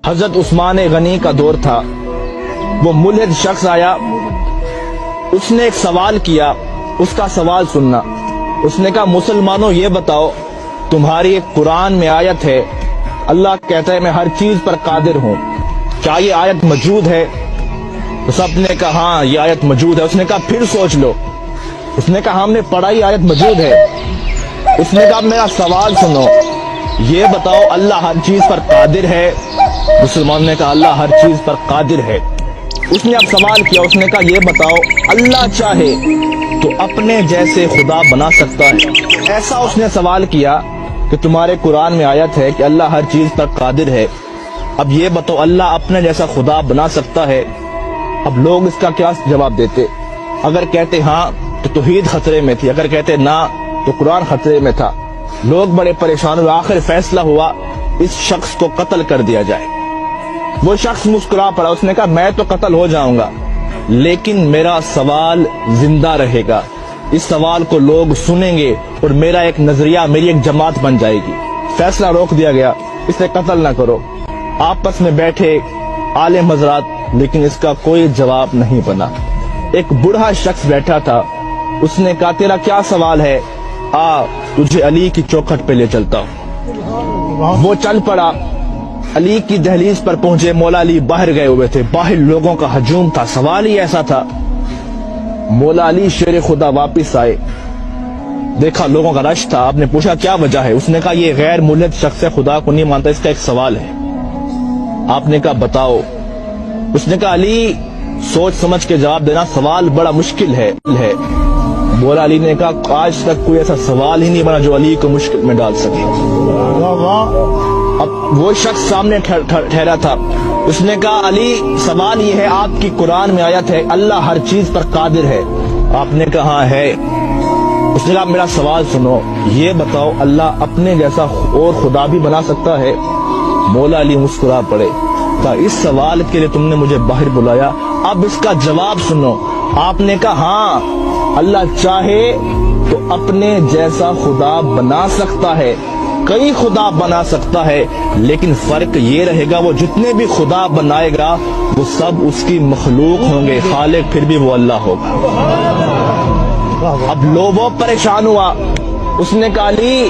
حضرت عثمان غنی کا دور تھا، وہ ملحد شخص آیا، اس نے ایک سوال کیا، اس کا سوال سننا۔ اس نے کہا مسلمانوں یہ بتاؤ، تمہاری ایک قرآن میں آیت ہے، اللہ کہتا ہے میں ہر چیز پر قادر ہوں، کیا یہ آیت موجود ہے؟ تو سب نے کہا ہاں یہ آیت موجود ہے۔ اس نے کہا پھر سوچ لو۔ اس نے کہا ہم نے پڑھا یہ آیت موجود ہے۔ اس نے کہا میرا سوال سنو، یہ بتاؤ اللہ ہر چیز پر قادر ہے؟ مسلمان نے کہا اللہ ہر چیز پر قادر ہے۔ اس نے اب سوال کیا، اس نے کہا یہ بتاؤ اللہ چاہے تو اپنے جیسے خدا بنا سکتا ہے؟ ایسا اس نے سوال کیا کہ تمہارے قرآن میں آیت ہے کہ اللہ ہر چیز پر قادر ہے، اب یہ بتاؤ اللہ اپنے جیسا خدا بنا سکتا ہے؟ اب لوگ اس کا کیا جواب دیتے؟ اگر کہتے ہاں تو توحید خطرے میں تھی، اگر کہتے نہ تو قرآن خطرے میں تھا۔ لوگ بڑے پریشان ہوئے، آخر فیصلہ ہوا اس شخص کو قتل کر دیا جائے۔ وہ شخص مسکرا پڑا، اس نے کہا میں تو قتل ہو جاؤں گا لیکن میرا سوال زندہ رہے گا، اس سوال کو لوگ سنیں گے اور میرا ایک نظریہ، میری ایک جماعت بن جائے گی۔ فیصلہ روک دیا گیا، اسے قتل نہ کرو۔ آپس میں بیٹھے عالم حضرات، لیکن اس کا کوئی جواب نہیں بنا۔ ایک بوڑھا شخص بیٹھا تھا، اس نے کہا تیرا کیا سوال ہے؟ آ تجھے علی کی چوکھٹ پہ لے چلتا ہوں۔ وہ چل پڑا، علی کی دہلیز پر پہنچے، مولا علی باہر گئے ہوئے تھے، باہر لوگوں کا ہجوم تھا، سوال ہی ایسا تھا۔ مولا علی شیر خدا واپس آئے، دیکھا لوگوں کا رش تھا، آپ نے پوچھا کیا وجہ ہے؟ اس نے کہا یہ غیر ملحد شخص ہے، خدا کو نہیں مانتا، اس کا ایک سوال ہے۔ آپ نے کہا بتاؤ۔ اس نے کہا علی سوچ سمجھ کے جواب دینا، سوال بڑا مشکل ہے۔ مولا علی نے کہا آج تک کوئی ایسا سوال ہی نہیں بنا جو علی کو مشکل میں ڈال سکے۔ اب وہ شخص سامنے ٹھہرا تھا، اس نے کہا علی سوال یہ ہے، آپ کی قرآن میں آیت ہے اللہ ہر چیز پر قادر ہے؟ آپ نے کہا ہاں ہے۔ اس نے کہا میرا سوال سنو، یہ بتاؤ اللہ اپنے جیسا اور خدا بھی بنا سکتا ہے؟ مولا علی مسکرا پڑے، کہا اس سوال کے لیے تم نے مجھے باہر بلایا، اب اس کا جواب سنو۔ آپ نے کہا ہاں اللہ چاہے تو اپنے جیسا خدا بنا سکتا ہے، کئی خدا بنا سکتا ہے، لیکن فرق یہ رہے گا وہ جتنے بھی خدا بنائے گا وہ سب اس کی مخلوق ہوں گے، خالق پھر بھی وہ اللہ ہوگا۔ اب لوگوں پریشان ہوا، اس نے کہا علی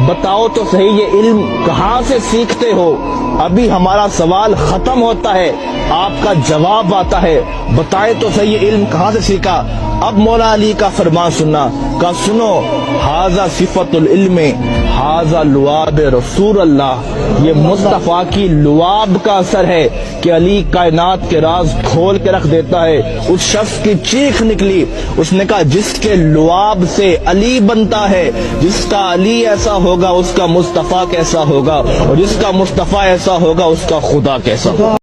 بتاؤ تو صحیح یہ علم کہاں سے سیکھتے ہو؟ ابھی ہمارا سوال ختم ہوتا ہے، آپ کا جواب آتا ہے، بتائے تو صحیح یہ علم کہاں سے سیکھا؟ اب مولا علی کا فرمان سننا، کہا سنو ھذا صفت العلم ھذا لعاب رسول اللہ، یہ مصطفیٰ کی لعاب کا اثر ہے کہ علی کائنات کے راز کھول کے رکھ دیتا ہے۔ اس شخص کی چیخ نکلی، اس نے کہا جس کے لعاب سے علی بنتا ہے، جس کا علی ایسا ہوگا اس کا مصطفیٰ کیسا ہوگا، اور جس کا مصطفیٰ ایسا ہوگا اس کا خدا کیسا ہوگا۔